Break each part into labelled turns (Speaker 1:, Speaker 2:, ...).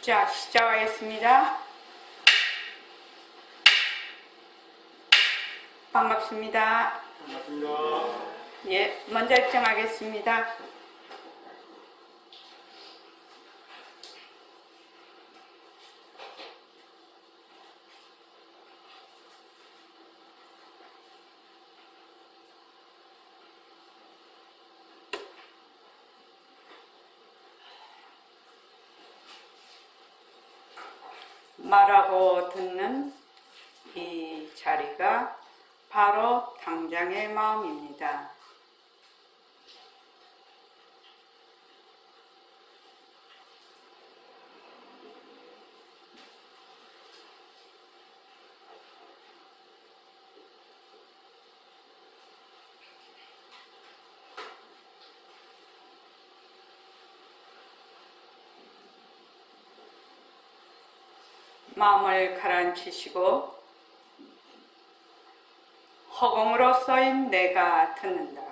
Speaker 1: 자, 시작하겠습니다. 반갑습니다.
Speaker 2: 반갑습니다.
Speaker 1: 예, 먼저 입장하겠습니다. 말하고 듣는 이 자리가 바로 당장의 마음입니다. 마음을 가라앉히시고 허공으로 써인 내가 듣는다.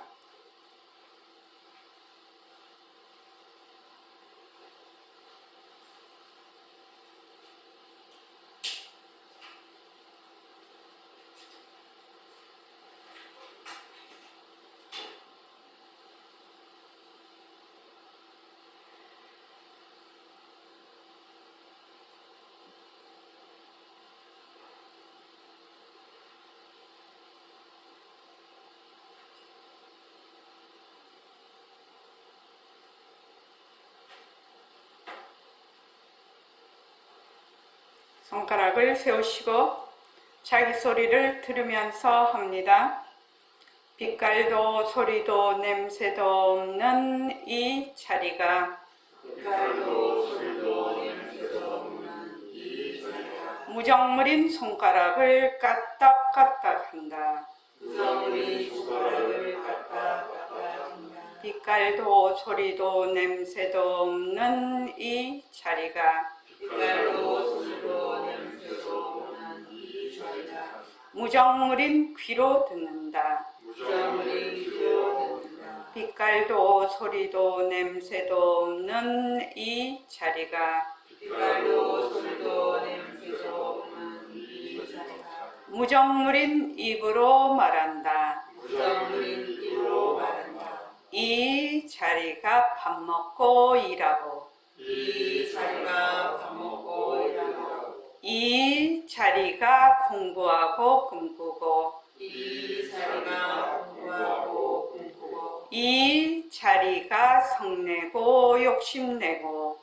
Speaker 1: 손가락을 세우시고 자기 소리를 들으면서 합니다. 빛깔도 소리도 냄새도 없는 이 자리가 무정물인 손가락을 까딱까딱 한다. 빛깔도 소리도 냄새도 없는 이 자리가 무정물인 귀로 듣는다. 빛깔도 소리도 냄새도 없는 이 자리가 무정물인 입으로 말한다. 이 자리가 밥 먹고 일하고 이 자리가 공부하고 꿈꾸고 이 자리가 성내고 욕심내고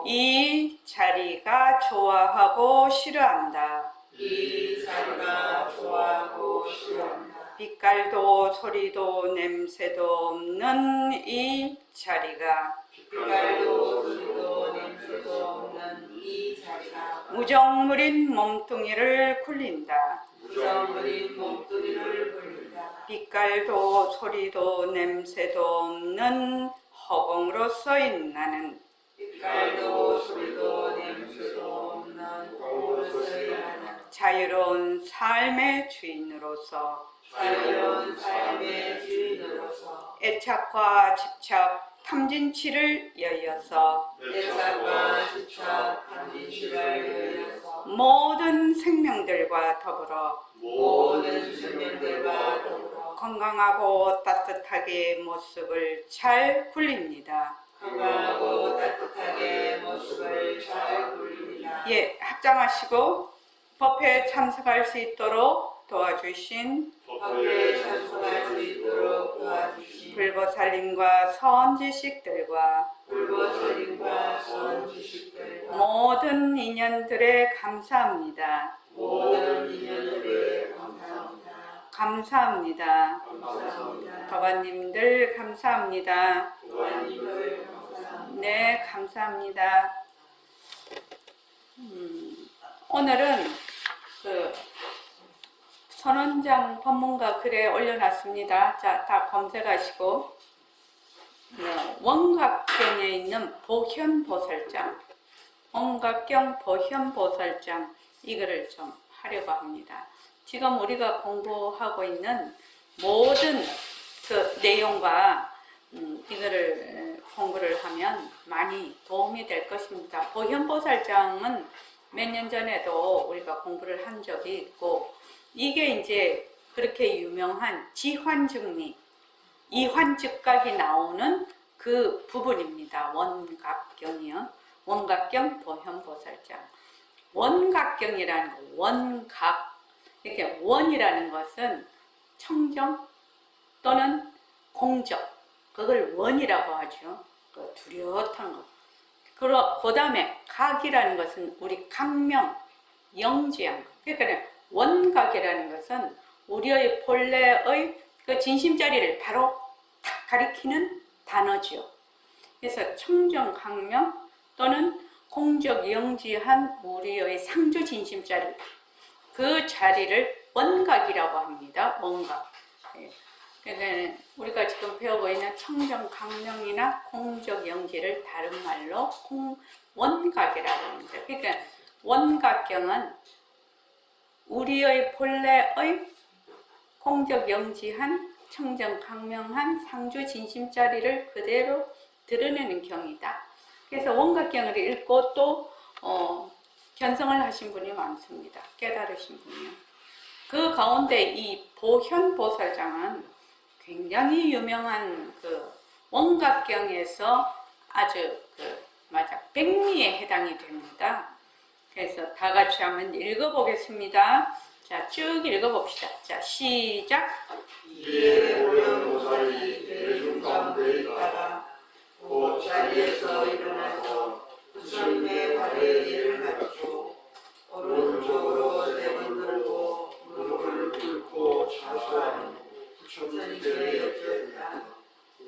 Speaker 1: 이 자리가 좋아하고 싫어한다. 빛깔도 소리도 냄새도 없는 이 자리가 무정물인 몸뚱이를 굴린다. 빛깔도 소리도 냄새도 없는 허공으로 써인 나는 자유로운 삶의 주인으로서 애착과 집착, 탐진치를 여여서 모든 생명들과 더불어 건강하고 따뜻하게 모습을 잘 굴립니다. 예, 합장하시고 법회에 참석할 수 있도록 도와주신 불보살님과 선지식들과 모든 인연들에 감사합니다. 감사합니다. 도반님들 감사합니다. 네, 감사합니다. 오늘은 선원장 법문가 글에 올려놨습니다. 자, 다 검색하시고 원각경에 있는 보현보살장, 원각경 보현보살장 이거를 좀 하려고 합니다. 지금 우리가 공부하고 있는 모든 그 내용과 이거를 공부를 하면 많이 도움이 될 것입니다. 보현보살장은 몇 년 전에도 우리가 공부를 한 적이 있고, 이게 이제 그렇게 유명한 지환즉리, 이환즉각이 나오는 그 부분입니다. 원각경이요. 원각경 보현보살장. 원각경이라는 거, 원각. 이렇게 원이라는 것은 청정 또는 공적. 그걸 원이라고 하죠. 그 뚜렷한 거. 그 다음에 각이라는 것은 우리 각명, 영지양. 그러니까 원각이라는 것은 우리의 본래의 그 진심자리를 바로 딱 가리키는 단어죠. 그래서 청정, 각명 또는 공적, 영지한 우리의 상주 진심자리, 그 자리를 원각이라고 합니다. 원각. 그러니까 우리가 지금 배우고 있는 청정, 각명이나 공적, 영지를 다른 말로 원각이라고 합니다. 그러니까 원각경은 우리의 본래의 공적, 영지한, 청정, 각명한 상주 진심자리를 그대로 드러내는 경이다. 그래서 원각경을 읽고 또 견성을 하신 분이 많습니다. 깨달으신 분이요. 그 가운데 이 보현보살장은 굉장히 유명한 그 원각경에서 아주 백미에 해당이 됩니다. 그래서 다 같이 한번 읽어보겠습니다. 자, 쭉 읽어봅시다. 자, 시작.
Speaker 2: 이에 보현보살이 대중 가운데 있다가 그 자리에서 일어나서 부처님의 발에 예를 갖추고 오른쪽으로 세 번 들고 무릎을 꿇고 자수하는 부처님의 옆에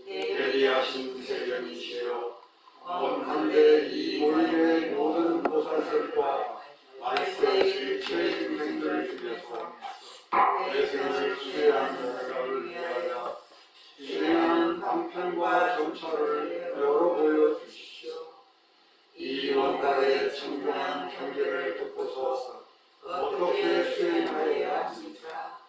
Speaker 2: 대리하신 세전이시여, 원컨대 이 모임의 모든 보살들과 말세의 일체의 중생들 중에서 내생을 수행하는 자를 위하여 수행하는 방편과 정처를 여러 보여주십시오. 이 원각의 청정한 경계를 듣고서 어떻게 수행하여야 합니까?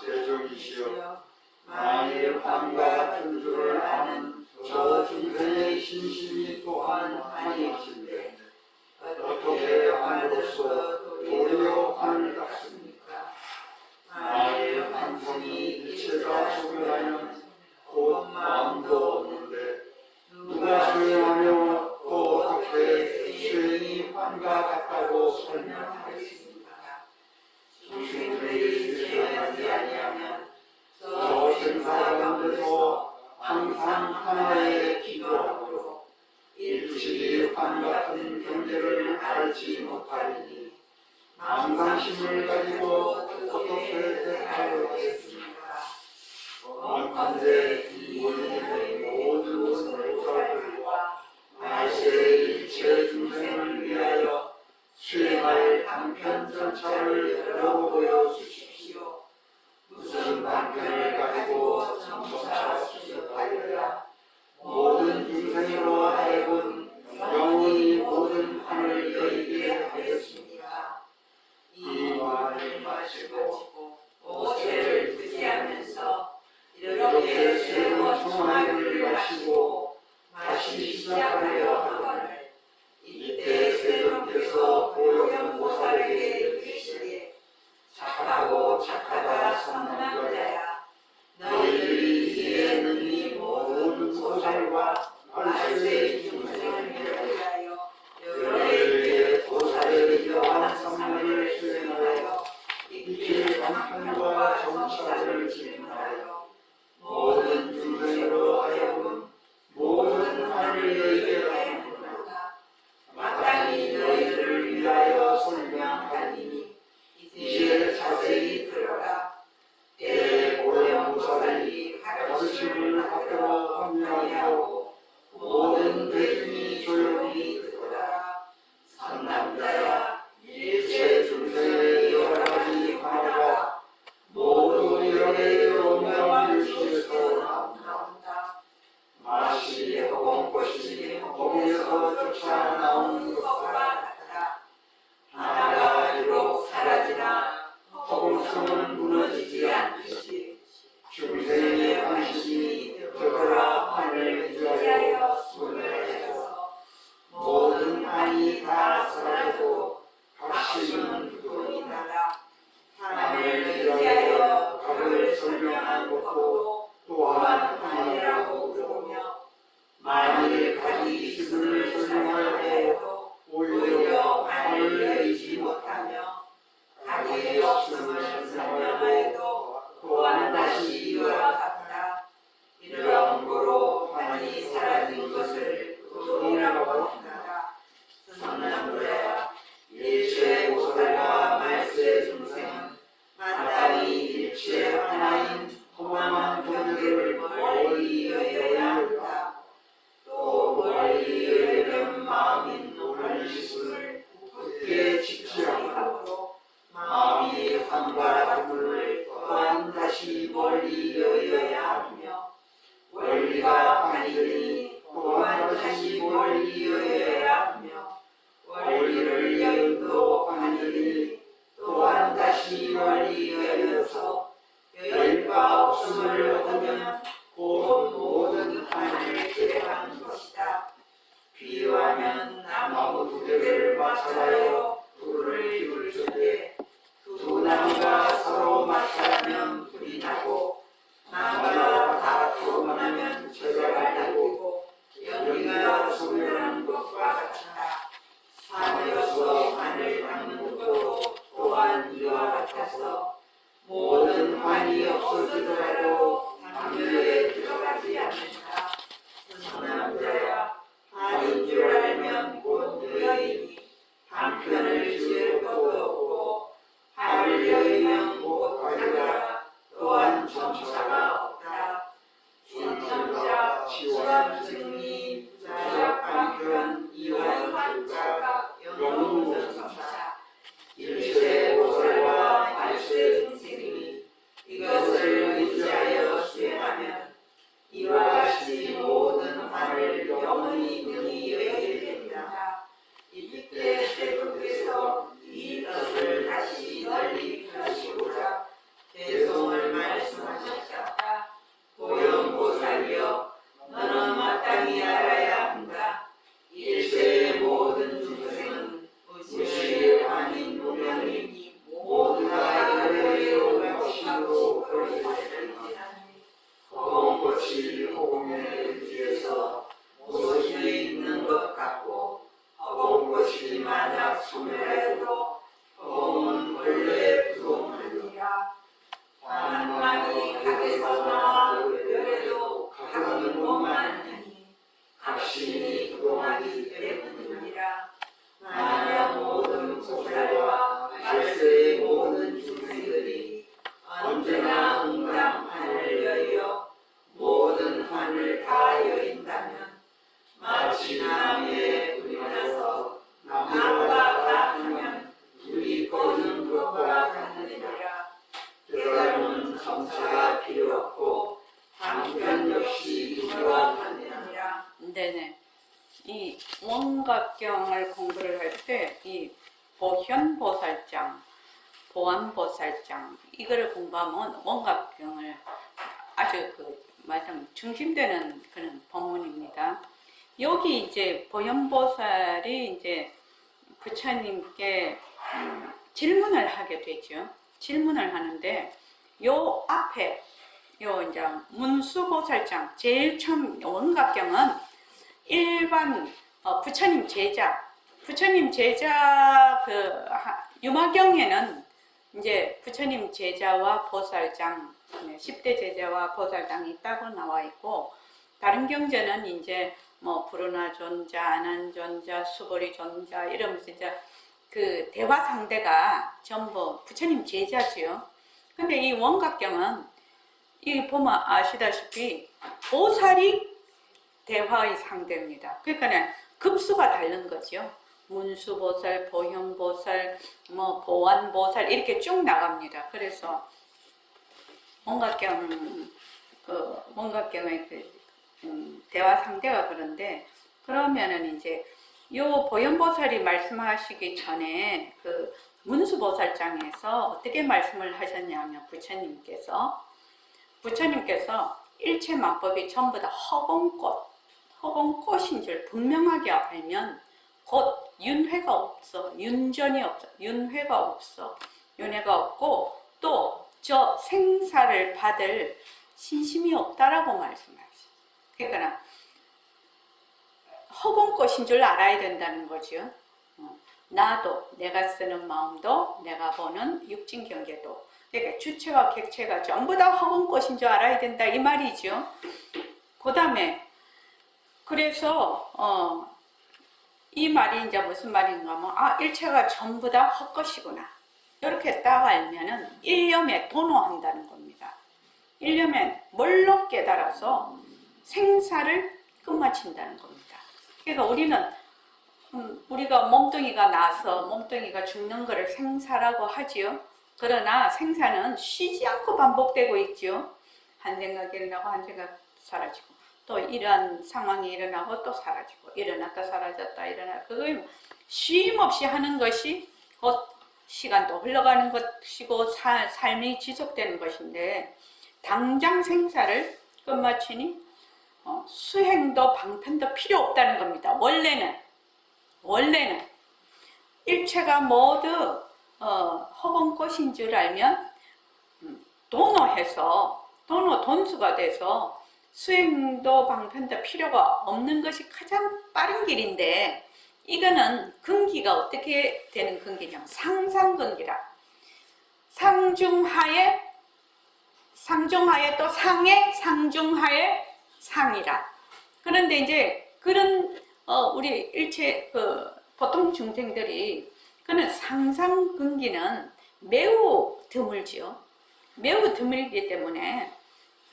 Speaker 2: 세종이시여, 만일 환과 같은 줄을 아는 저 중생의 신심이 또한 한이신데 어떻게 환으로서 도리어 환을 닦습니까? 만일 환성이 일체가 소멸하면 곧 마음도 없는데 누가 수행하며 또 어떻게 수행이 환과 같다고 설명하겠습니까? 중생들이 수행하지 아니하면 저 생사 가운데서 항상 하나에 기도하고 일주일이 환 같은 경계를 알지 못하리니 망상심을 가지고 어떻게 대답을 하겠습니까? 원컨대 이 모임의 모든 보살들과 말세의 일체 중생을 위하여 수행할 방편 절차를 여러 보여주십시오. 무슨 방편을 가지고 점차 수습하여야 모든 중생으로 하여금 영원히 모든 판을 열게 하겠습니까? 이 말을 마치고 오체를 부지하면서 이렇게 새로운 청하기를 마시고 다시 시작하려 하거늘 이때 세종께서 보현보살에게 이르시되, 착하고 착하다 선한 자야, 너희들이 이에 능히 모든 보살과 말세의 중생을 위하여 여러에게 보살의 이러한 선물을 수행하여 이길 방편과 정착을 지금하여 모든 중생으로 하여금 모든 판을 열게 하는구나. 마땅히 너희들을 위하여 설명하리니 이제 자세히 들어라. 때에 보현보살이 가르침을 받들어 확인하고 모든 대중이 조용히 듣더라. 선남자야, 일체 중생의 여러 가지 하나가 모두 열의 영광 유시에서 나온다. 마시 허공꽃이 허공에서 쫓아 나오는 것과 같다. 하나가 비록 사라지나 허공성은 무너지지 않듯이 중생의 관심이 더 이원 증리 부작방편 이원 극각 영웅전사 일체 보살과 말세 중생이 이것을 의지하여 수행하면 이와 같이 모든 화를 영원히 능히 여기게 됩니다. 이때 세분께서 이 뜻을 다시 널리 펴시고자 대성을 말씀하셨다. 보현보살이여 너는 마땅히 알아야 한다. 일체의 모든 중생은 무시의 아닌 무명이니 모두가 이래로 것이로 그리하리니 허공꽃이 허공에 의지해서 모습에 있는 것 같고 허공꽃이 만약 소멸하여도 허공은 원래 부동하니라. 만만이 각에서 나와 별에도 각은 못만하니 각신이 부동하기 때문이니라. 만약 모든 보살과 말세의 모든 중생들이 언제나 응당판을 여여 모든 판을 다 여인다면 마치 나무에 불이 나서 나무가 다 하면 불이 꺼지는 것과 같으니라. 깨달음은 성사가 필요 없고 방편 역시 필요가 같으니라.
Speaker 1: 네네. 이 원각경을 공부를 할 때 이 보현보살장, 보안보살장 이거를 공부하면 원각경을 아주 말하자면 중심되는 그런 법문입니다. 여기 이제 보현보살이 이제 부처님께 질문을 하게 되죠. 질문을 하는데 요 앞에 요 이제 문수보살장 제일 처음 원각경은 일반 부처님 제자 유마경에는 이제 부처님 제자와 보살장 10대 제자와 보살장이 따로 나와 있고 다른 경전은 이제 뭐 부르나 존자, 아난 존자, 수보리 존자 이러면서 이제 그 대화 상대가 전부 부처님 제자지요. 근데 이 원각경은 이 보면 아시다시피 보살이 대화의 상대입니다. 그러니까 급수가 다른 거죠. 문수보살, 보현보살, 뭐 보안보살 이렇게 쭉 나갑니다. 그래서 원각경의 대화 상대가 그런데 그러면은 이제 요 보현보살이 말씀하시기 전에 그 문수보살장에서 어떻게 말씀을 하셨냐면 부처님께서 일체 만법이 전부 다 허공꽃인 줄 분명하게 알면 곧 윤회가 없어, 윤전이 없어, 윤회가 없고 또 저 생사를 받을 신심이 없다라고 말씀하셨어요. 그러니까 허공꽃인 줄 알아야 된다는 거죠. 나도, 내가 쓰는 마음도, 내가 보는 육진 경계도, 그러니까 주체와 객체가 전부 다 허공꽃인 줄 알아야 된다 이 말이죠. 그 다음에 그래서 이 말이 이제 무슨 말인가 하면 일체가 전부 다 헛것이구나 이렇게 딱 알면은 일념에 도노한다는 겁니다. 일념에 뭘로 깨달아서 생사를 끝마친다는 겁니다. 그러니까 우리는 우리가 몸뚱이가 나서 몸뚱이가 죽는 것을 생사라고 하지요. 그러나 생사는 쉬지 않고 반복되고 있죠. 한 생각 일어나고 한 생각 사라지고 또 이런 상황이 일어나고 또 사라지고 일어났다 사라졌다 일어나 그거 쉼 없이 하는 것이 곧 시간도 흘러가는 것이고 삶이 지속되는 것인데 당장 생사를 끝마치니 수행도 방편도 필요 없다는 겁니다. 원래는 일체가 모두 허공꽃인 줄 알면 돈수가 돼서 수행도 방편도 필요가 없는 것이 가장 빠른 길인데 이거는 근기가 어떻게 되는 근기냐면 상상근기라. 상중하에 또 상에 상중하에 상이라. 그런데 이제 그런 우리 일체 보통 중생들이 그는 상상근기는 매우 드물지요. 매우 드물기 때문에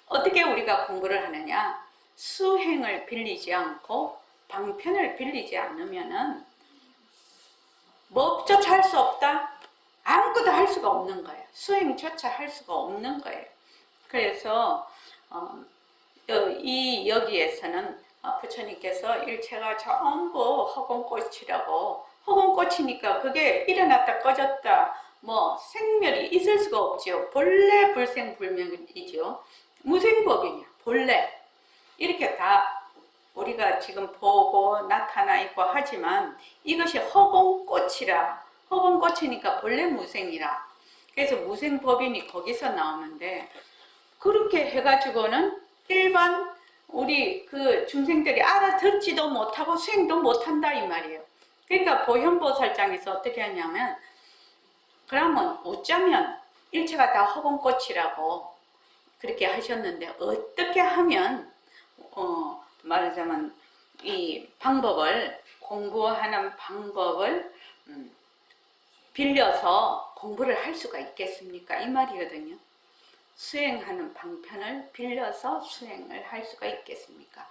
Speaker 1: 어떻게 우리가 공부를 하느냐? 수행을 빌리지 않고 방편을 빌리지 않으면은 뭐조차 할 수 없다? 아무것도 할 수가 없는 거예요. 수행조차 할 수가 없는 거예요. 그래서 여기에서는 부처님께서 일체가 전부 허공꽃이라고, 허공꽃이니까 그게 일어났다 꺼졌다 뭐 생멸이 있을 수가 없지요. 본래 불생불멸이죠. 무생법이냐 본래. 이렇게 다 우리가 지금 보고 나타나 있고 하지만 이것이 허공꽃이라, 허공꽃이니까 본래 무생이라. 그래서 무생법인이 거기서 나오는데, 그렇게 해가지고는 일반 우리 그 중생들이 알아듣지도 못하고 수행도 못한다 이 말이에요. 그러니까 보현보살장에서 어떻게 하냐면, 그러면 어쩌면 일체가 다 허공꽃이라고 그렇게 하셨는데, 어떻게 하면 말하자면 이 방법을, 공부하는 방법을 빌려서 공부를 할 수가 있겠습니까? 이 말이거든요. 수행하는 방편을 빌려서 수행을 할 수가 있겠습니까?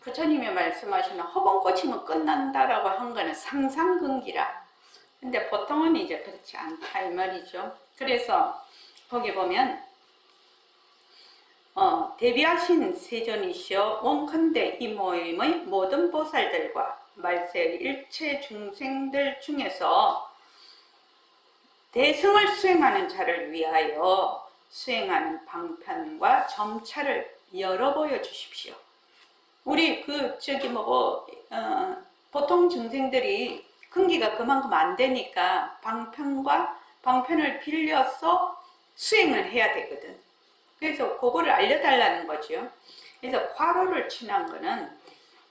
Speaker 1: 부처님이 말씀하시는 허공꽃이면 끝난다라고 한 거는 상상근기라. 근데 보통은 이제 그렇지 않다 이 말이죠. 그래서 거기 보면 대비하신 세존이시여 원컨대 이 모임의 모든 보살들과 말세 일체 중생들 중에서 대승을 수행하는 자를 위하여 수행하는 방편과 점차를 열어 보여 주십시오. 우리 보통 중생들이 근기가 그만큼 안 되니까 방편을 빌려서 수행을 해야 되거든. 그래서 그거를 알려달라는 거죠. 그래서 과로를 친한 거는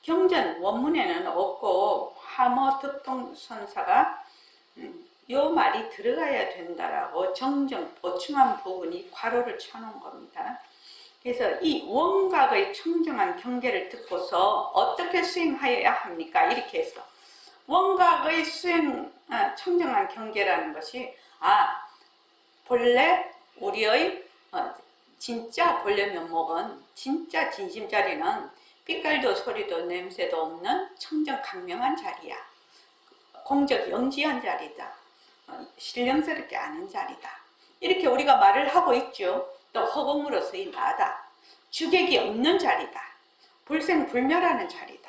Speaker 1: 경전 원문에는 없고 화모 득동선사가 요 말이 들어가야 된다라고 정정 보충한 부분이 과로를 쳐놓은 겁니다. 그래서 이 원각의 청정한 경계를 듣고서 어떻게 수행하여야 합니까? 이렇게 해서 원각의 청정한 경계라는 것이 본래 우리의 진짜 본래 면목은, 진짜 진심자리는 빛깔도 소리도 냄새도 없는 청정 강명한 자리야. 공적 영지한 자리다. 신령스럽게 아는 자리다. 이렇게 우리가 말을 하고 있죠. 또 허공으로서의 나다. 주객이 없는 자리다. 불생불멸하는 자리다.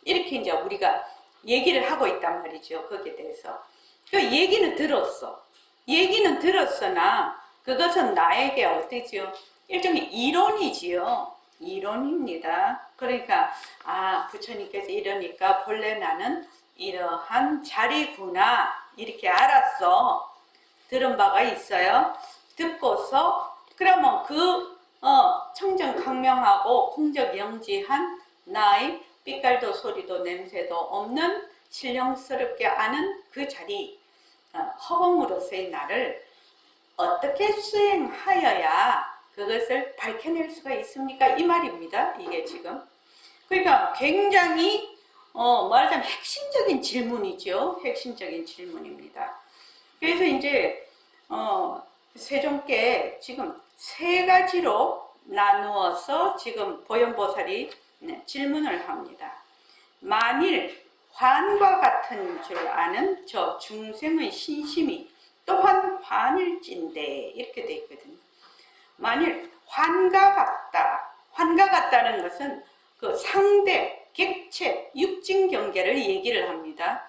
Speaker 1: 이렇게 이제 우리가 얘기를 하고 있단 말이죠. 거기에 대해서. 그 얘기는 들었어. 얘기는 들었으나 그것은 나에게 어때지요? 일종의 이론이지요. 이론입니다. 그러니까 부처님께서 이러니까 본래 나는 이러한 자리구나 이렇게 알았어. 들은 바가 있어요. 듣고서 그러면 그 청정 강명하고 공적 영지한 나의 빛깔도 소리도 냄새도 없는 신령스럽게 아는 그 자리, 허공으로서의 나를 어떻게 수행하여야 그것을 밝혀낼 수가 있습니까? 이 말입니다. 이게 지금. 그러니까 굉장히 말하자면 핵심적인 질문이죠. 핵심적인 질문입니다. 그래서 이제 세종께 지금 세 가지로 나누어서 지금 보현보살이 질문을 합니다. 만일 환과 같은 줄 아는 저 중생의 신심이 또한 환일진데 이렇게 돼 있거든요. 만일 환과 같다. 환과 같다는 것은 그 상대, 객체, 육진 경계를 얘기를 합니다.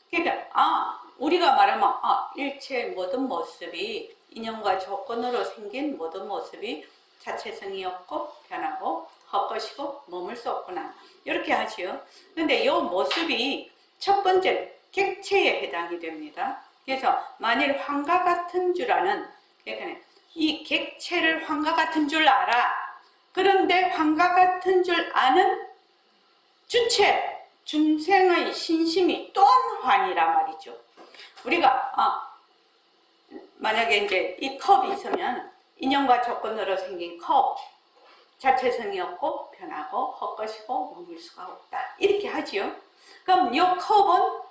Speaker 1: 그러니까 우리가 말하면 일체의 모든 모습이 인연과 조건으로 생긴 모든 모습이 자체성이 없고 변하고 헛것이고 머물 수 없구나. 이렇게 하지요. 근데 이 모습이 첫 번째 객체에 해당이 됩니다. 그래서 만일 환과 같은 줄 아는, 그러니까 이 객체를 환과 같은 줄 알아. 그런데 환과 같은 줄 아는 주체, 중생의 신심이 또한 환이란 말이죠. 우리가 만약에 이제 이 컵이 있으면 인연과 조건으로 생긴 컵, 자체성이 없고 변하고 헛것이고 머물 수가 없다. 이렇게 하지요. 그럼 이 컵은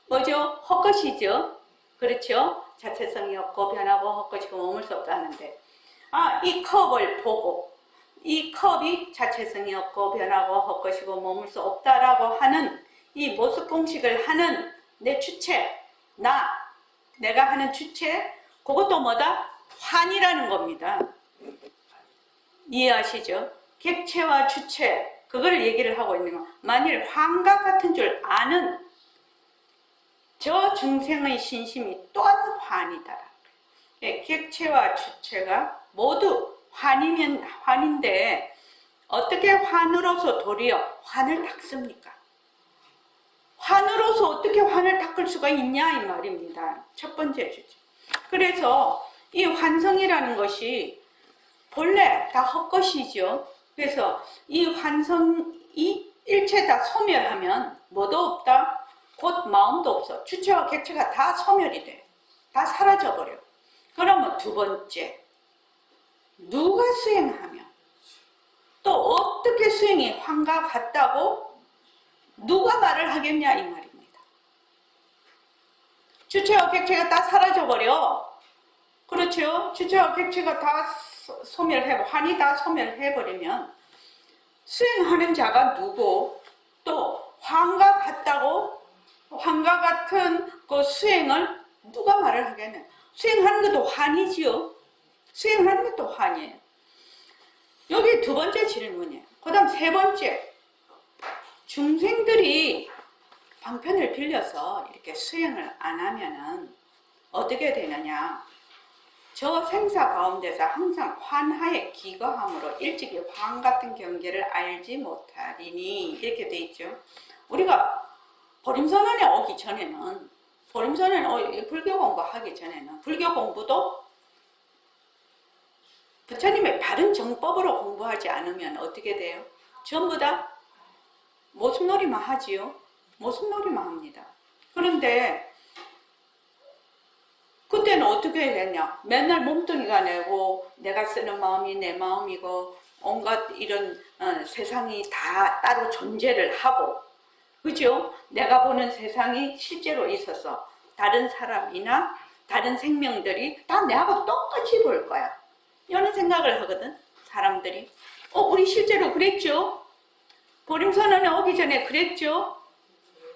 Speaker 1: 뭐죠? 헛것이죠. 그렇죠? 자체성이 없고 변하고 헛것이고 머물 수 없다 하는데 이 컵을 보고 이 컵이 자체성이 없고 변하고 헛것이고 머물 수 없다라고 하는 이 모습 공식을 하는 내 주체, 내가 하는 주체, 그것도 뭐다? 환이라는 겁니다. 이해하시죠? 객체와 주체, 그걸 얘기를 하고 있는 거. 만일 환과 같은 줄 아는 저 중생의 신심이 또한 환이다. 객체와 주체가 모두 환이면 환인데 어떻게 환으로서 도리어 환을 닦습니까? 환으로서 어떻게 환을 닦을 수가 있냐 이 말입니다. 첫 번째 주제. 그래서 이 환성이라는 것이 본래 다 헛것이죠. 그래서 이 환성이 일체 다 소멸하면 뭐도 없다? 곧 마음도 없어. 주체와 객체가 다 소멸이 돼. 다 사라져버려. 그러면 두 번째, 누가 수행하며 또 어떻게 수행이 환과 같다고 누가 말을 하겠냐 이 말입니다. 주체와 객체가 다 사라져버려. 그렇죠? 주체와 객체가 다 환이 다 소멸해버리면 수행하는 자가 누구, 또 환과 같다고, 환과 같은 그 수행을 누가 말을 하겠냐. 수행하는 것도 환이지요. 수행하는 것도 환이에요. 여기 두 번째 질문이에요. 그 다음 세 번째, 중생들이 방편을 빌려서 이렇게 수행을 안 하면은 어떻게 되느냐. 저 생사 가운데서 항상 환하에 기거함으로 일찍이 환 같은 경계를 알지 못하리니, 이렇게 돼 있죠. 우리가 보림선언에 오기 전에는, 불교 공부하기 전에는, 불교 공부도 부처님의 바른 정법으로 공부하지 않으면 어떻게 돼요? 전부 다 모습놀이만 하지요. 모습놀이만 합니다. 그런데 그때는 어떻게 됐냐? 맨날 몸뚱이가 내고 내가 쓰는 마음이 내 마음이고 온갖 이런 세상이 다 따로 존재를 하고, 그죠? 내가 보는 세상이 실제로 있어서 다른 사람이나 다른 생명들이 다 내하고 똑같이 볼 거야. 이런 생각을 하거든, 사람들이. 우리 실제로 그랬죠? 보림선언에 오기 전에 그랬죠?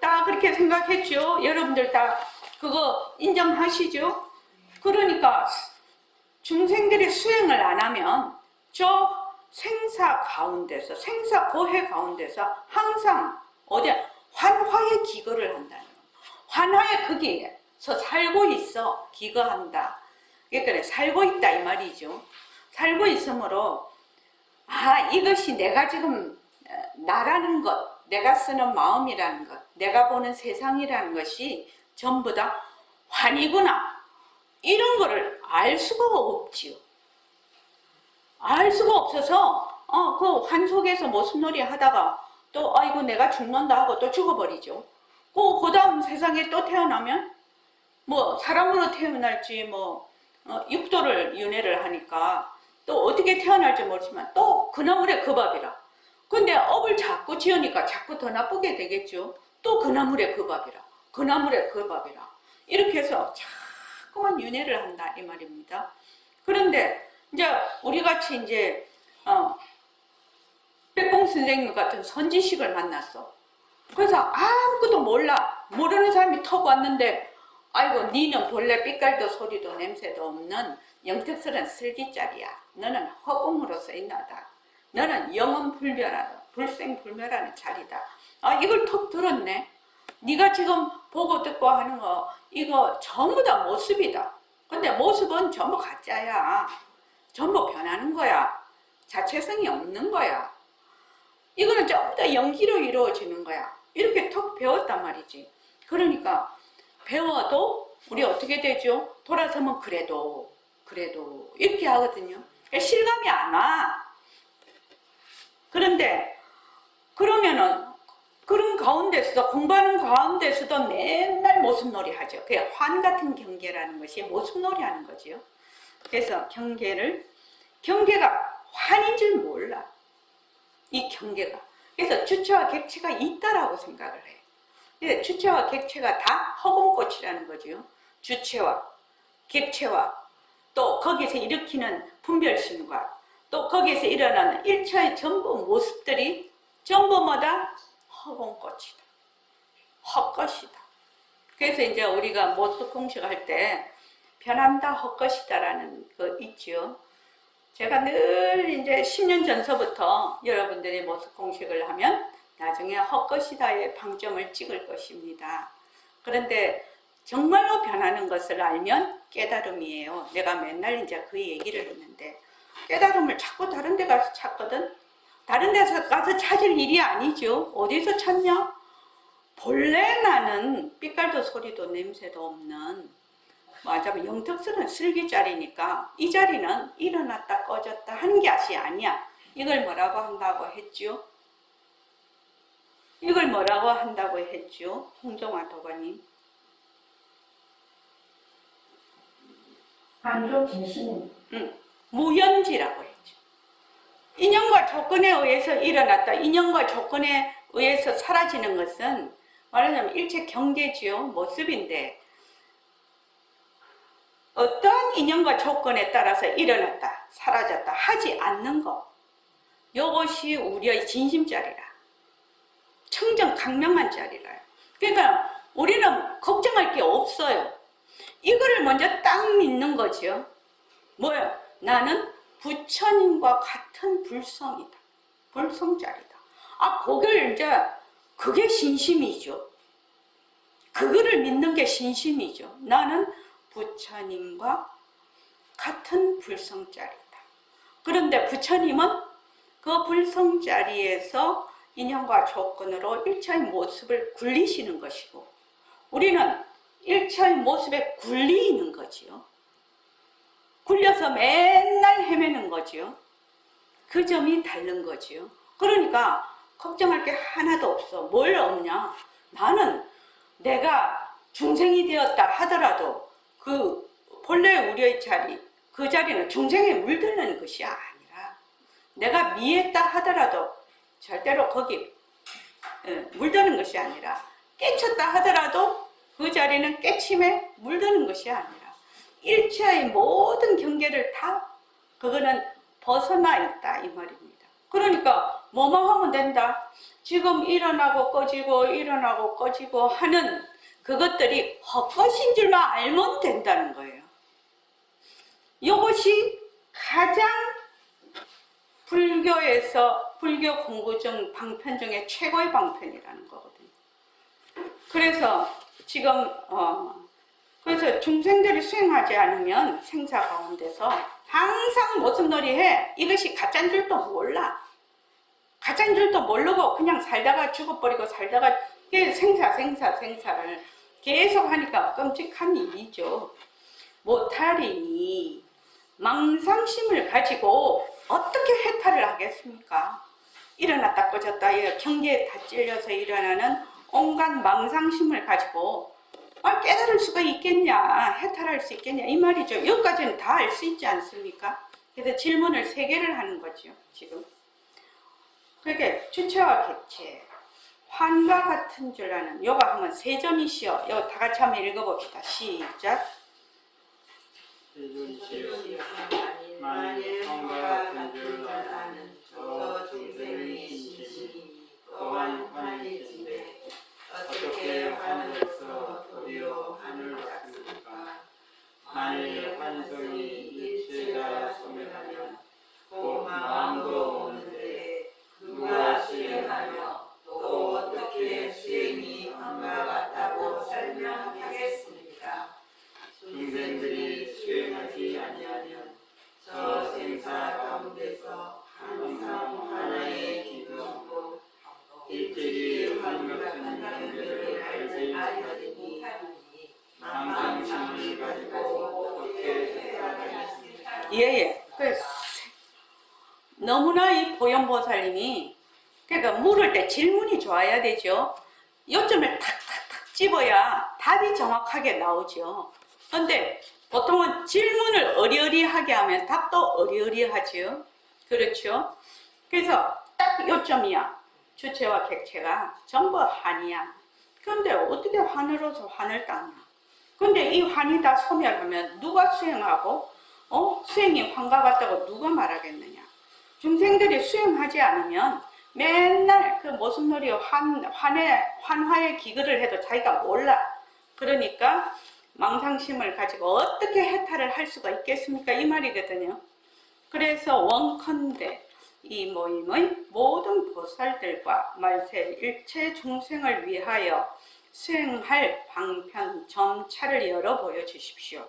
Speaker 1: 다 그렇게 생각했죠? 여러분들 다 그거 인정하시죠? 그러니까 중생들이 수행을 안 하면 저 생사 가운데서, 생사 고해 가운데서 항상 환화에 기거를 한다는 거예요. 환화에 거기에서 살고 있어. 기거한다. 그러니까 살고 있다 이 말이죠. 살고 있으므로 이것이 내가 지금 나라는 것, 내가 쓰는 마음이라는 것, 내가 보는 세상이라는 것이 전부 다 환이구나, 이런 거를 알 수가 없지요. 알 수가 없어서 그 환 속에서 모습놀이 하다가 또 아이고 내가 죽는다 하고 또 죽어버리죠. 그 다음 세상에 또 태어나면 뭐 사람으로 태어날지 육도를 윤회를 하니까 또 어떻게 태어날지 모르지만 또 그 나물의 그 밥이라. 근데 업을 자꾸 지으니까 자꾸 더 나쁘게 되겠죠. 또 그 나물의 그 밥이라. 그 나물의 그 밥이라. 이렇게 해서 자꾸만 윤회를 한다 이 말입니다. 그런데 이제 우리 같이 이제 백봉 선생님 같은 선지식을 만났어. 그래서 아무것도 몰라. 모르는 사람이 턱 왔는데 아이고 니는 본래 빛깔도 소리도 냄새도 없는 영특스런 슬기짜리야. 너는 허공으로 쓰인다다. 너는 영원불멸하다. 불생불멸하는 자리다. 이걸 턱 들었네. 네가 지금 보고 듣고 하는 거 이거 전부 다 모습이다. 근데 모습은 전부 가짜야. 전부 변하는 거야. 자체성이 없는 거야. 이거는 전부 다 연기로 이루어지는 거야. 이렇게 턱 배웠단 말이지. 그러니까 배워도 우리 어떻게 되죠? 돌아서면 그래도 이렇게 하거든요. 실감이 안 와. 그런데 그러면은 그런 가운데서도, 공부하는 가운데서도 맨날 모습놀이 하죠. 그게 환 같은 경계라는 것이 모습놀이 하는 거지요. 그래서 경계가 환인 줄 몰라. 이 경계가. 그래서 주체와 객체가 있다라고 생각을 해. 그래서 주체와 객체가 다 허공꽃이라는 거지요. 주체와 객체와 또 거기서 일으키는 분별심과 또 거기에서 일어나는 1차의 전부 모습들이 전부 뭐다? 허공꽃이다. 헛것이다. 그래서 이제 우리가 모습 공식을 할 때 변한다 헛것이다라는 거 있죠. 제가 늘 이제 10년 전서부터 여러분들이 모습 공식을 하면 나중에 헛것이다의 방점을 찍을 것입니다. 그런데 정말로 변하는 것을 알면 깨달음이에요. 내가 맨날 이제 그 얘기를 했는데 깨달음을 자꾸 다른 데 가서 찾거든. 다른 데서 가서 찾을 일이 아니죠. 어디서 찾냐? 본래 나는 빛깔도 소리도 냄새도 없는 맞아요. 영특스러운 슬기자리니까 이 자리는 일어났다 꺼졌다 하는 것이 아니야. 이걸 뭐라고 한다고 했죠? 이걸 뭐라고 한다고 했죠? 홍정화 도가님.
Speaker 3: 한조진신.
Speaker 1: 무현지라고 했죠. 인연과 조건에 의해서 일어났다. 인연과 조건에 의해서 사라지는 것은 말하자면 일체 경계지요. 모습인데 어떤 인연과 조건에 따라서 일어났다, 사라졌다 하지 않는 것. 이것이 우리의 진심자리라. 청정 강명한 자리라요. 그러니까 우리는 걱정할 게 없어요. 이거를 먼저 딱 믿는 거죠. 뭐예요? 나는 부처님과 같은 불성이다. 불성자리다. 그걸 이제 그게 신심이죠. 그거를 믿는 게 신심이죠. 나는 부처님과 같은 불성자리다. 그런데 부처님은 그 불성자리에서 인연과 조건으로 일체의 모습을 굴리시는 것이고 우리는 일체의 모습에 굴리는 거지요. 굴려서 맨날 헤매는 거지요. 그 점이 다른 거지요. 그러니까 걱정할 게 하나도 없어. 뭘 없냐? 나는 내가 중생이 되었다 하더라도 그 본래 우리의 자리, 그 자리는 중생에 물드는 것이 아니라 내가 미했다 하더라도 절대로 거기 물드는 것이 아니라 깨쳤다 하더라도 그 자리는 깨침에 물드는 것이 아니라 일체의 모든 경계를 다 그거는 벗어나 있다 이 말입니다. 그러니까 뭐만 하면 된다. 지금 일어나고 꺼지고 일어나고 꺼지고 하는 그것들이 헛것인 줄만 알면 된다는 거예요. 이것이 가장 불교에서 불교 공부 중 방편 중에 최고의 방편이라는 거거든요. 그래서 지금 그래서 중생들이 수행하지 않으면 생사 가운데서 항상 무슨 놀이 해? 이것이 가짜인 줄도 몰라. 가짜인 줄도 모르고 그냥 살다가 죽어버리고 살다가 생사를 계속 하니까 끔찍한 일이죠. 못하리니 망상심을 가지고 어떻게 해탈을 하겠습니까? 일어났다 꺼졌다 경계에 다 찔려서 일어나는 온갖 망상심을 가지고 깨달을 수가 있겠냐, 해탈할 수 있겠냐 이 말이죠. 여기까지는 다 알 수 있지 않습니까? 그래서 질문을 3개를 하는 거죠. 지금 그렇게 주체와 객체 환과 같은 줄 아는 요거 하면 세존이시여. 요거 다 같이 한번 읽어봅시다. 시작.
Speaker 2: 세존이시여 만일 환과 같은 줄 아는 저 중생의 신심이 또한 환이지매 어떻게 환으로서 도리어 환을 받습니까? 만일 환성이 일체가 소멸하면 곧 마음도 없는데 누가 수행하며 또 어떻게 수행이 환과 같다고 설명하겠습니까? 중생들이 수행하지 아니하면 저 생사 가운데서 항상 하나의 기도하고 일제히 환 같은 경계를 알지 못하니 망상심을 가지고 어떻게 해결하겠습니까?
Speaker 1: 예예. 너무나 이 보현보살님이 그러니까 물을 때 질문이 좋아야 되죠. 요점을 탁탁탁 집어야 답이 정확하게 나오죠. 그런데 보통은 질문을 어리어리하게 하면 답도 어리어리하죠. 그렇죠? 그래서 딱 요점이야. 주체와 객체가 전부 환이야. 그런데 어떻게 환으로서 환을 따냐? 근데 이 환이 다 소멸하면 누가 수행하고 수행이 환과 같다고 누가 말하겠느냐? 중생들이 수행하지 않으면 맨날 그 모순놀이 환화의 기글을 해도 자기가 몰라. 그러니까 망상심을 가지고 어떻게 해탈을 할 수가 있겠습니까? 이 말이거든요. 그래서 원컨대 이 모임의 모든 보살들과 말세 일체 중생을 위하여 수행할 방편 점차를 열어 보여주십시오.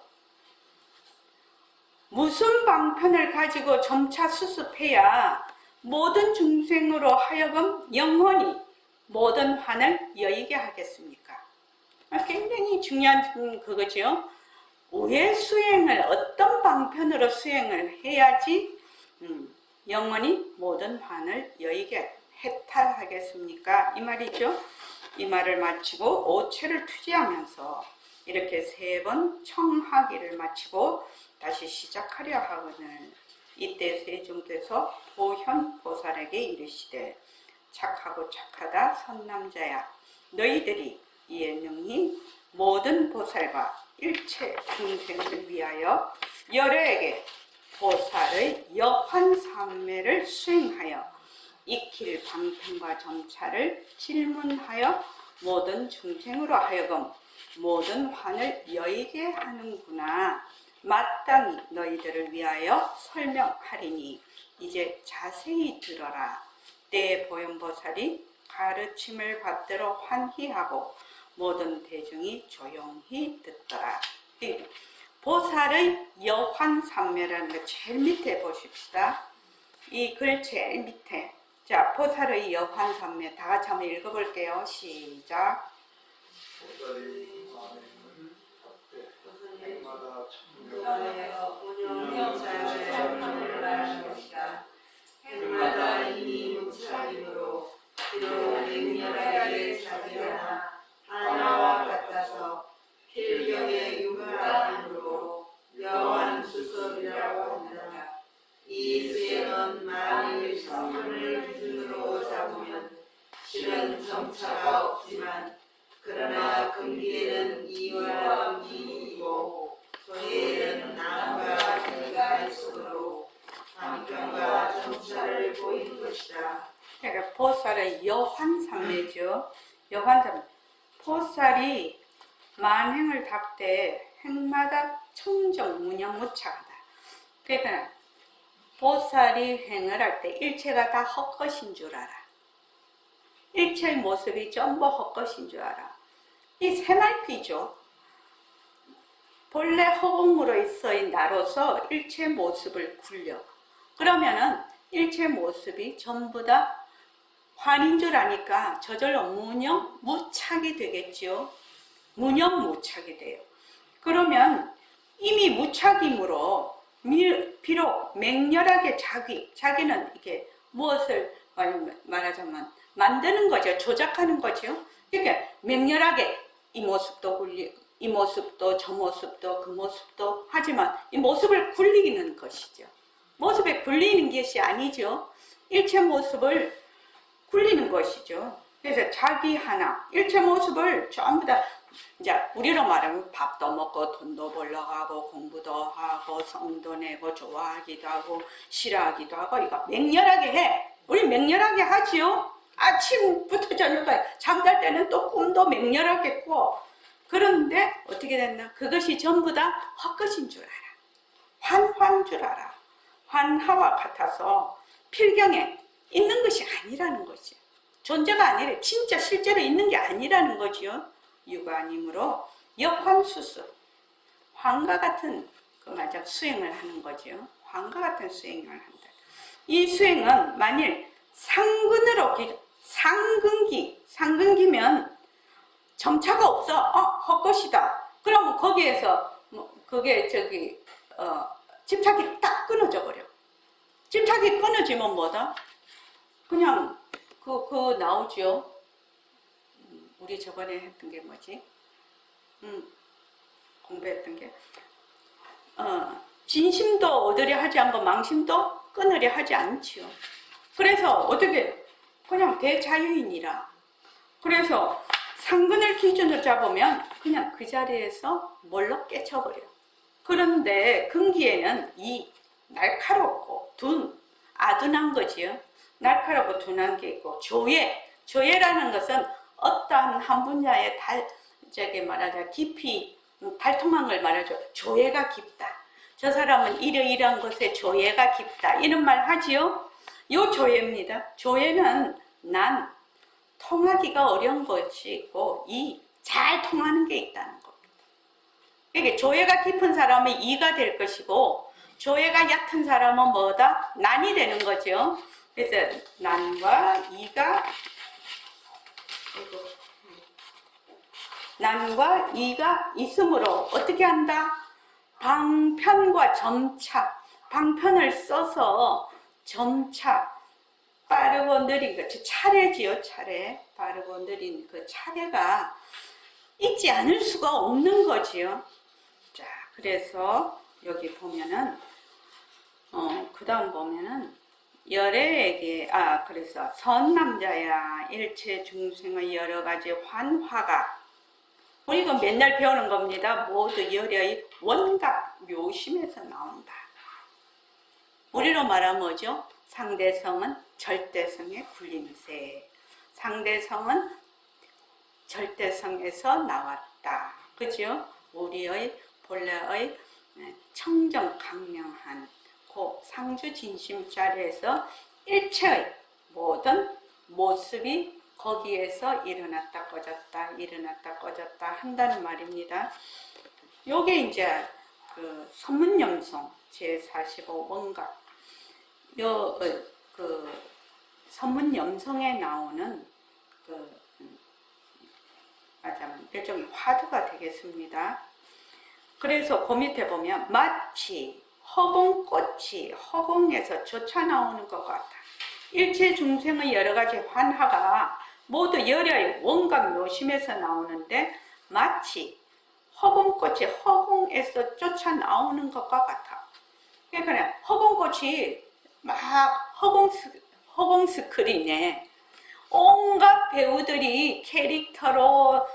Speaker 1: 무슨 방편을 가지고 점차 수습해야 모든 중생으로 하여금 영원히 모든 환을 여의게 하겠습니까? 굉장히 중요한 그거죠. 왜 수행을 어떤 방편으로 수행을 해야지 영원히 모든 환을 여의게 해탈하겠습니까? 이 말이죠. 이 말을 마치고 5체를 투지하면서 이렇게 3번 청하기를 마치고 다시 시작하려 하거늘 이때 세종께서 보현 보살에게 이르시되 착하고 착하다 선남자야 너희들이 이에 능히 모든 보살과 일체 중생을 위하여 여러에게 보살의 여환삼매를 수행하여 익힐 방편과 점차를 질문하여 모든 중생으로 하여금 모든 환을 여의게 하는구나. 마땅히 너희들을 위하여 설명하리니 이제 자세히 들어라. 때에 보현보살이 가르침을 받들어 환희하고 모든 대중이 조용히 듣더라. 보살의 여환삼매라는 거 제일 밑에 보십시다. 이 글 제일 밑에. 자, 보살의 여환삼매 다 같이 한번 읽어볼게요. 시작.
Speaker 2: 보살이 만행을 받되 해마다 천명하여 운영사를 말하는 것이다. 해마다 이미 무차림으로 비록 맹렬하게 자기하나 하나와 같아서 필경의 유가함으로 여호와는 수설이라고 한다. 이 수행은 만일 성문을 기준으로 잡으면 실은 점차가 없지만 그러나 금기에는 이와 미이고 소에는 남과 기가 있으므로 방편과 점차를 보이는 것이다.
Speaker 1: 그러니까 보살의 여환삼매죠. 여환삼매. 보살이 만행을 닦되 행마다 청정 무념무차하다. 그러니까 보살이 행을 할 때 일체가 다 헛것인 줄 알아. 일체의 모습이 전부 헛것인 줄 알아. 이 새말피죠. 본래 허공으로 있어인 나로서 일체 모습을 굴려. 그러면은 일체 모습이 전부 다 환인 줄 아니까 저절로 무념무착이 되겠죠. 무념무착이 돼요. 그러면 이미 무착이므로 비록 맹렬하게 자기는 이게 무엇을 말하자면 만드는 거죠. 조작하는 거죠. 그러니까 맹렬하게 이 모습도 이 모습도 저 모습도 그 모습도 하지만 이 모습을 굴리는 것이죠. 모습에 굴리는 것이 아니죠. 일체 모습을 굴리는 것이죠. 그래서 자기 하나 일체 모습을 전부 다 이제 우리로 말하면 밥도 먹고 돈도 벌러 가고 공부도 하고 성도 내고 좋아하기도 하고 싫어하기도 하고 이거 맹렬하게 해. 우리 맹렬하게 하지요. 아침부터 저녁까지 잠잘 때는 또 꿈도 맹렬하게 꿔. 그런데 어떻게 됐나? 그것이 전부 다 헛것인 줄 알아. 환한 줄 알아. 환하와 같아서 필경에 있는 것이 아니라는 거지. 존재가 아니라 진짜 실제로 있는 게 아니라는 거지요. 유관이므로 역환수수 환과 같은 맞아 수행을 하는 거죠. 환과 같은 수행을 한다. 이 수행은 만일 상근으로 상근기면 점차가 없어. 헛것이다. 그러면 거기에서 그게 집착이 딱 끊어져 버려. 집착이 끊어지면 뭐다? 그냥 그 나오죠. 우리 저번에 했던 게 뭐지? 공부했던 게 진심도 얻으려 하지 않고 망심도 끊으려 하지 않지요. 그래서 어떻게 그냥 대자유인이라. 그래서 상근을 기준으로 잡으면 그냥 그 자리에서 몰로 깨쳐버려. 그런데 근기에는 이 날카롭고 둔 아둔한 거지요. 날카롭고 둔한 게 있고, 조예라는 것은 어떠한 한 분야에 저기 말하자 깊이 발통한 걸 말하죠. 조예가 깊다. 저 사람은 이러이러한 것에 조예가 깊다. 이런 말 하지요. 요 조예입니다. 조예는 난 통하기가 어려운 것이 있고 잘 통하는 게 있다는 겁니다. 그러니까 조예가 깊은 사람은 이가 될 것이고 조예가 얕은 사람은 뭐다? 난이 되는 거죠. 그래서 난과 이가 있으므로 어떻게 한다? 방편과 점차, 방편을 써서 점차 빠르고 느린 것, 차례지요, 차례. 빠르고 느린 그 차례가 있지 않을 수가 없는 거지요. 자, 그래서 여기 보면은 그 다음 보면은 열애에게 그래서 선남자야 일체 중생의 여러 가지 환화가 우리 이거 맨날 배우는 겁니다. 모두 열의 원각 묘심에서 나온다. 우리로 말하면 뭐죠? 상대성은 절대성의 굴림세. 상대성은 절대성에서 나왔다. 그죠? 우리의 본래의 청정강명한 그 상주진심 자리에서 일체의 모든 모습이 거기에서 일어났다 꺼졌다 일어났다 꺼졌다 한다는 말입니다. 요게 이제 그 선문염송 제45 원각 그 선문염송에 나오는 말하자면 일종의 화두가 되겠습니다. 그래서 그 밑에 보면 마치 허공꽃이 허공에서 솟아 나오는 것 같다. 일체 중생의 여러 가지 환화가 모두 열의 원각 묘심에서 나오는데 마치 허공꽃이 허공에서 쫓아 나오는 것과 같아. 그러니까 허공꽃이 막 허공 스크린에 온갖 배우들이 캐릭터로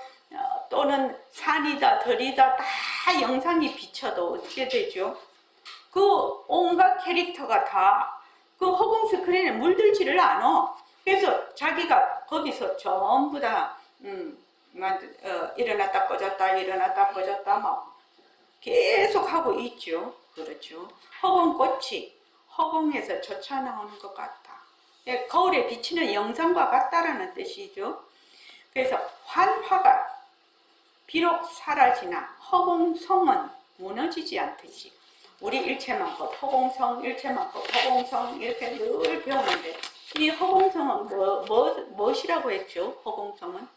Speaker 1: 또는 산이다 들이다 다 영상이 비쳐도 어떻게 되죠? 그 온갖 캐릭터가 다 그 허공 스크린에 물들지를 않아. 그래서 자기가 거기서 전부 다 일어났다 꺼졌다 일어났다 꺼졌다 막 계속 하고 있죠. 그렇죠. 허공꽃이 허공에서 솟아 나오는 것 같다. 거울에 비치는 영상과 같다라는 뜻이죠. 그래서 환화가 비록 사라지나 허공성은 무너지지 않듯이 우리 일체만법, 허공성, 일체만법, 허공성 이렇게 늘 배우는데 이 허공성은 무엇이라고 했죠? 허공성은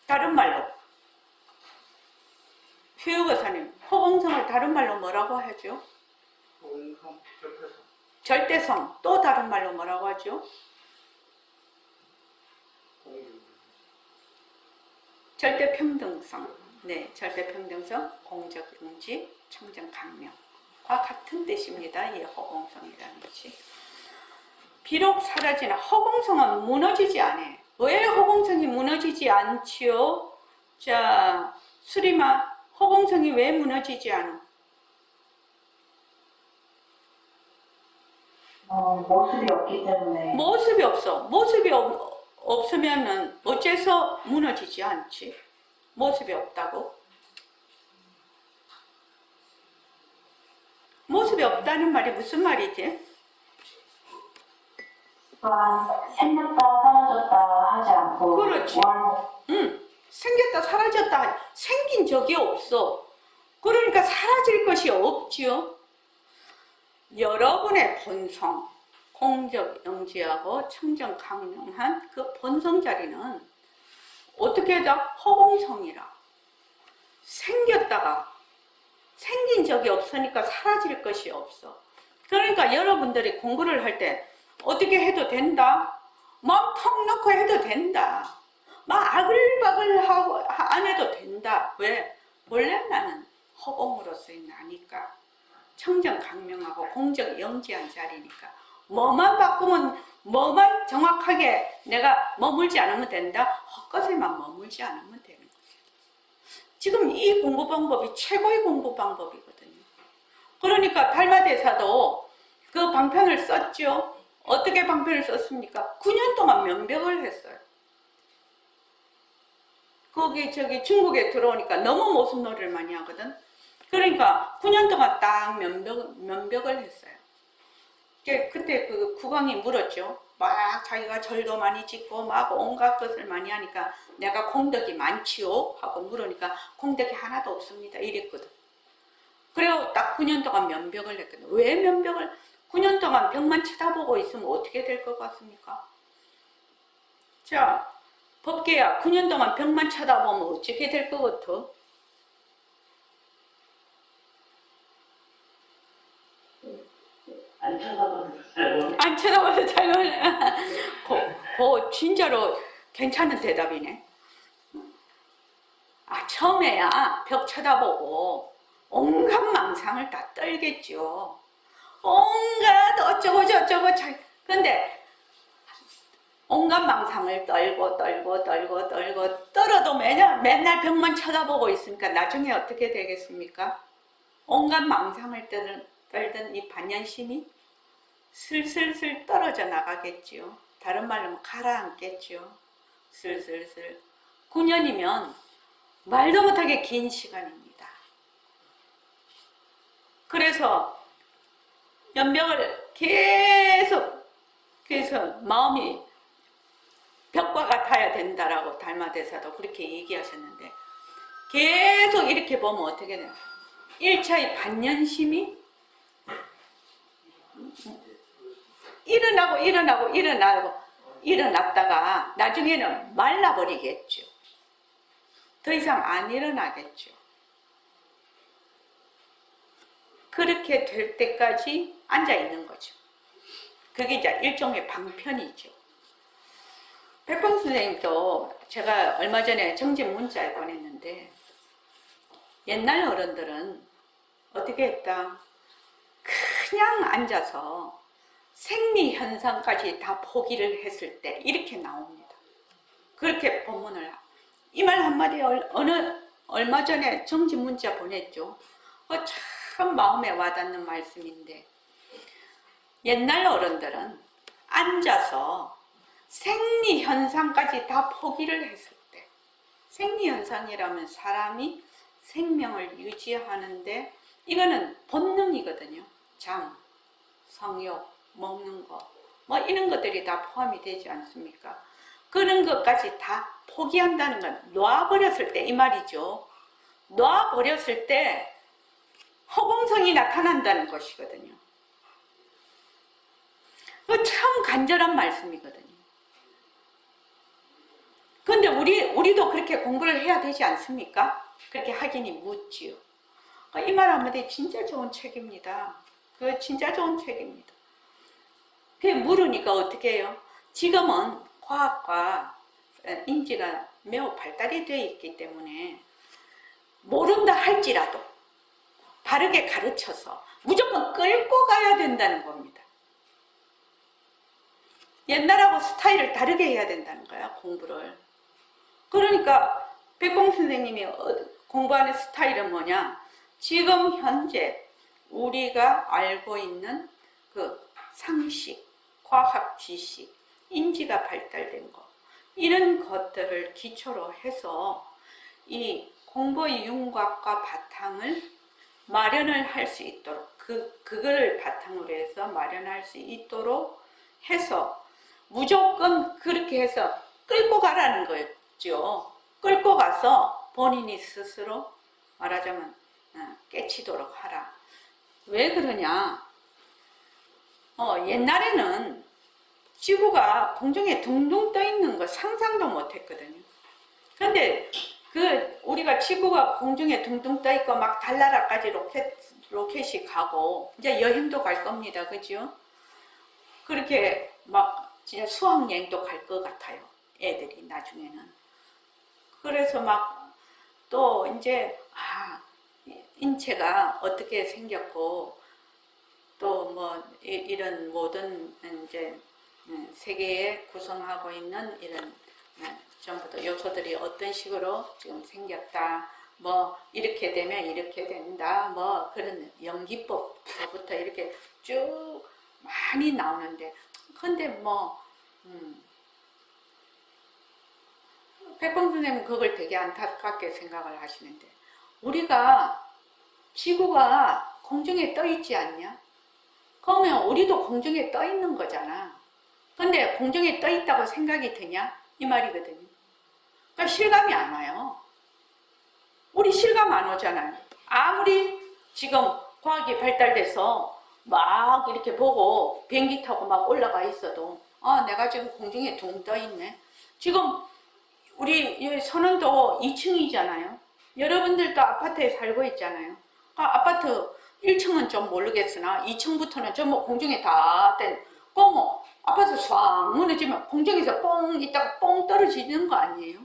Speaker 1: 다른 말로 휴유거사님 허공성을 다른 말로 뭐라고 하죠?
Speaker 2: 허공성, 절대성.
Speaker 1: 절대성 또 다른 말로 뭐라고 하죠? 절대평등성. 네, 절대평등성, 공적용지, 청정강명과 같은 뜻입니다. 이 허공성이라는 것이. 비록 사라지나 허공성은 무너지지 않아. 왜 허공성이 무너지지 않지요? 자, 수리마, 허공성이 왜 무너지지 않아?
Speaker 3: 모습이 없기 때문에.
Speaker 1: 모습이 없어. 모습이 없으면은 어째서 무너지지 않지? 모습이 없다고? 모습이 없다는 말이 무슨 말이지?
Speaker 3: 또한 생겼다 사라졌다 하지 않고.
Speaker 1: 그렇지. 생겼다 사라졌다 생긴 적이 없어. 그러니까 사라질 것이 없지요. 여러분의 본성, 공적 영지하고 청정 강명한 그 본성 자리는 어떻게 다 허공성이라. 생겼다가 생긴 적이 없으니까 사라질 것이 없어. 그러니까 여러분들이 공부를 할 때 어떻게 해도 된다. 마음 턱 놓고 해도 된다. 막 아글바글 하고 안 해도 된다. 왜? 원래 나는 허공으로서의 나니까. 청정 강명하고 공적 영지한 자리니까. 뭐만 바꾸면 뭐만 정확하게 내가 머물지 않으면 된다. 헛것에만 머물지 않으면 되는 거죠. 지금 이 공부 방법이 최고의 공부 방법이거든요. 그러니까 달마대사도 그 방편을 썼죠. 어떻게 방편을 썼습니까? 9년 동안 면벽을 했어요. 거기 중국에 들어오니까 너무 모순놀이를 많이 하거든. 그러니까 9년 동안 딱 면벽을 했어요. 그때 그 국왕이 물었죠. 막 자기가 절도 많이 짓고 막 온갖 것을 많이 하니까 내가 공덕이 많지요? 하고 물으니까 공덕이 하나도 없습니다. 이랬거든. 그리고 딱 9년 동안 면벽을 했거든. 왜 면벽을 9년 동안 벽만 쳐다보고 있으면 어떻게 될 것 같습니까? 자, 법계야 9년 동안 벽만 쳐다보면 어떻게 될 것 같아?
Speaker 2: 안 쳐다봐도 잘
Speaker 1: 안 쳐다봐도 잘 노네. 진짜로 괜찮은 대답이네. 처음에야 벽 쳐다보고 온갖 망상을 다 떨겠죠. 온갖 어쩌고 저쩌고 근데 온갖 망상을 떨어도 맨날 벽만 쳐다보고 있으니까 나중에 어떻게 되겠습니까? 온갖 망상을 떨던 이 반연심이 슬슬슬 떨어져 나가겠지요. 다른 말로 가라앉겠지요. 슬슬슬. 9년이면 말도 못하게 긴 시간입니다. 그래서 연벽을 그래서 마음이 벽과 같아야 된다라고 달마대사도 그렇게 얘기하셨는데 계속 이렇게 보면 어떻게 돼요? 1차의 반연심이 일어났다가 나중에는 말라버리겠죠. 더 이상 안 일어나겠죠. 그렇게 될 때까지 앉아 있는 거죠. 그게 이제 일종의 방편이죠. 백봉 선생님도 제가 얼마 전에 정진 문자에 보냈는데 옛날 어른들은 어떻게 했다? 그냥 앉아서 생리 현상까지 다 포기를 했을 때 이렇게 나옵니다. 그렇게 본문을 이 말 한마디 얼마 전에 정진 문자 보냈죠. 참 마음에 와닿는 말씀인데 옛날 어른들은 앉아서 생리 현상까지 다 포기를 했을 때 생리 현상이라면 사람이 생명을 유지하는데 이거는 본능이거든요. 잠, 성욕, 먹는 거, 뭐 이런 것들이 다 포함이 되지 않습니까? 그런 것까지 다 포기한다는 건 놔버렸을 때 이 말이죠. 놔버렸을 때 허공성이 나타난다는 것이거든요. 참 간절한 말씀이거든요. 근데 우리도 그렇게 공부를 해야 되지 않습니까? 그렇게 하기니 묻지요. 이 말 한마디 진짜 좋은 책입니다. 그 진짜 좋은 책입니다. 그 물으니까 어떻게 해요? 지금은 과학과 인지가 매우 발달이 되어 있기 때문에 모른다 할지라도 바르게 가르쳐서 무조건 끌고 가야 된다는 겁니다. 옛날하고 스타일을 다르게 해야 된다는 거야, 공부를. 그러니까 백봉 선생님이 공부하는 스타일은 뭐냐? 지금 현재 우리가 알고 있는 그 상식, 과학 지식, 인지가 발달된 것 이런 것들을 기초로 해서 이 공부의 윤곽과 바탕을 마련을 할 수 있도록 그거를 바탕으로 해서 마련할 수 있도록 해서 무조건 그렇게 해서 끌고 가라는 거였죠. 끌고 가서 본인이 스스로 말하자면 깨치도록 하라. 왜 그러냐? 옛날에는 지구가 공중에 둥둥 떠 있는 거 상상도 못 했거든요. 근데 우리가 지구가 공중에 둥둥 떠 있고 막 달나라까지 로켓이 가고 이제 여행도 갈 겁니다. 그죠? 그렇게 막 진짜 수학여행도 갈 것 같아요. 애들이 나중에는. 그래서 막 또 이제 인체가 어떻게 생겼고 또 뭐 이런 모든 이제 세계에 구성하고 있는 이런 전부 다 요소들이 어떤 식으로 지금 생겼다. 뭐 이렇게 되면 이렇게 된다. 뭐 그런 연기법부터 이렇게 쭉 많이 나오는데, 근데 뭐 백범 선생님은 그걸 되게 안타깝게 생각을 하시는데, 우리가 지구가 공중에 떠 있지 않냐? 그러면 우리도 공중에 떠 있는 거잖아. 근데 공중에 떠 있다고 생각이 드냐? 이 말이거든요. 그러니까 실감이 안 와요. 우리 실감 안 오잖아요. 아무리 지금 과학이 발달돼서 막 이렇게 보고 비행기 타고 막 올라가 있어도, 아, 내가 지금 공중에 둥 떠 있네. 지금 우리 선원도 2층이잖아요. 여러분들도 아파트에 살고 있잖아요. 그러니까 아파트 1층은 좀 모르겠으나 2층부터는 전부 공중에 다 된, 뭐 아파트 싹 무너지면 공중에서 뽕 있다가 뽕 떨어지는 거 아니에요?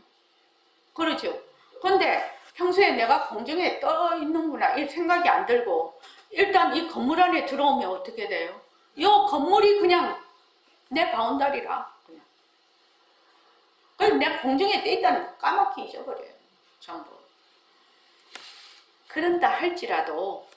Speaker 1: 그러죠. 근데 평소에 내가 공중에 떠 있는구나 이 생각이 안 들고, 일단 이 건물 안에 들어오면 어떻게 돼요? 이 건물이 그냥 내 바운다리라. 그냥. 그래서 내가 공중에 떠 있다는 거 까맣게 잊어버려요. 전부. 그런다 할지라도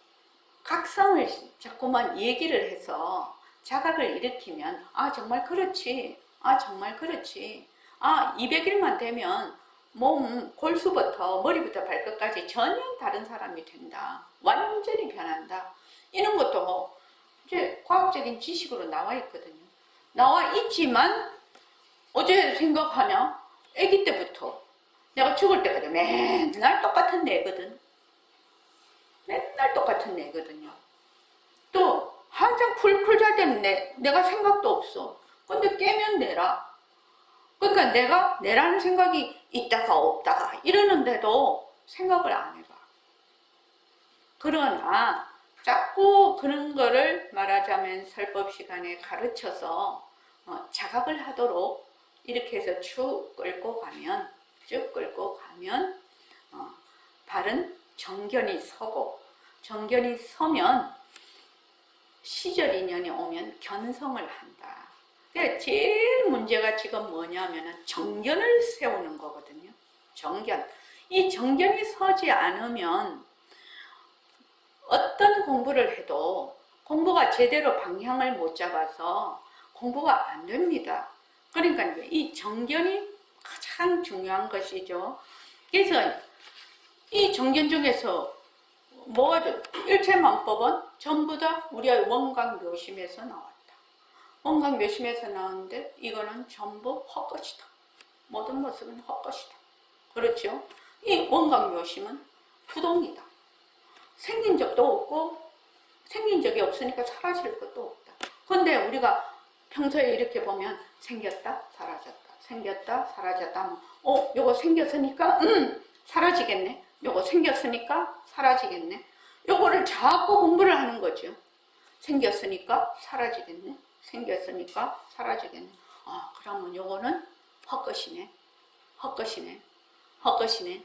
Speaker 1: 각성을 자꾸만 얘기를 해서 자각을 일으키면, 아, 정말 그렇지. 아, 정말 그렇지. 아, 200일만 되면 몸, 골수부터 머리부터 발끝까지 전혀 다른 사람이 된다. 완전히 변한다. 이런 것도 이제 과학적인 지식으로 나와 있거든요. 나와 있지만 어제 생각하냐? 아기 때부터 내가 죽을 때까지 맨날 똑같은 애거든. 맨날 똑같은 애거든요. 또 한창 풀 잘 때는 내가 생각도 없어. 근데 깨면 내라. 그러니까 내가 내라는 생각이 있다가 없다가 이러는데도 생각을 안 해봐. 그러나 자꾸 그런 거를 말하자면 설법 시간에 가르쳐서 자각을 하도록 이렇게 해서 쭉 끌고 가면 바른 정견이 서고, 정견이 서면 시절 인연이 오면 견성을 한다. 그러니까 제일 문제가 지금 뭐냐면은 정견을 세우는 거거든요. 정견. 이 정견이 서지 않으면 어떤 공부를 해도 공부가 제대로 방향을 못 잡아서 공부가 안 됩니다. 그러니까 이 정견이 가장 중요한 것이죠. 그래서 이 정견 중에서 뭐가 일체만법은 전부 다 우리의 원광묘심에서 나왔다. 원광묘심에서 나왔는데 이거는 전부 헛것이다. 모든 모습은 헛것이다. 그렇죠? 이 원광묘심은 부동이다. 생긴 적도 없고 생긴 적이 없으니까 사라질 것도 없다. 근데 우리가 평소에 이렇게 보면 생겼다 사라졌다 생겼다 사라졌다 요거 생겼으니까 사라지겠네. 요거 생겼으니까 사라지겠네. 요거를 자꾸 공부를 하는 거죠. 생겼으니까 사라지겠네. 생겼으니까 사라지겠네. 아, 그러면 요거는 헛것이네. 헛것이네. 헛것이네.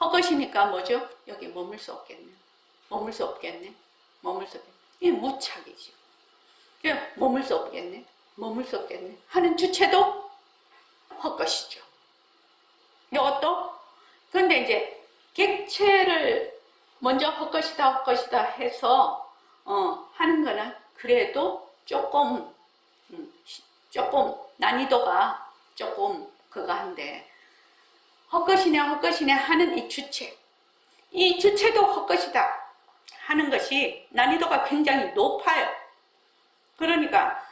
Speaker 1: 헛것이니까 뭐죠? 여기 머물 수 없겠네. 머물 수 없겠네. 머물 수 없겠네. 이게 무착이죠. 머물 수 없겠네. 머물 수 없겠네. 하는 주체도 헛것이죠. 이것도. 근데 이제 객체를 먼저 헛것이다 헛것이다 해서 하는 거는 그래도 조금 난이도가 조금 그거 한데, 헛것이냐 헛것이냐 하는 이 주체도 헛것이다 하는 것이 난이도가 굉장히 높아요. 그러니까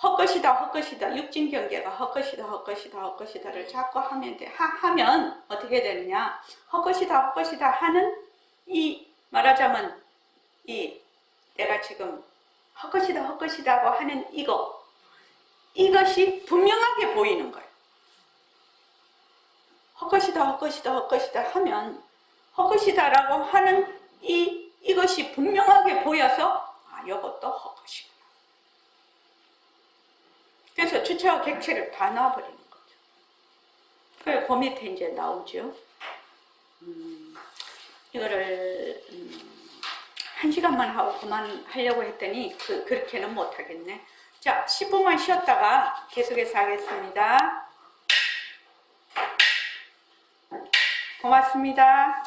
Speaker 1: 헛것이다 헛것이다 육진경계가 헛것이다를 자꾸 하면 돼. 하면 어떻게 되느냐, 헛것이다 하는 이 말하자면 이 내가 지금 헛것이다고 하는 이것이 분명하게 보이는 거예요. 헛것이다 하면 헛것이다라고 하는 이것이 분명하게 보여서, 아, 이것도 헛것이구나. 그래서 주체와 객체를 다 놔버리는 거죠. 그래서 그 밑에 이제 나오죠. 이거를 1시간만 하고 그만하려고 했더니 그렇게는 못하겠네. 자, 10분만 쉬었다가 계속해서 하겠습니다. 고맙습니다.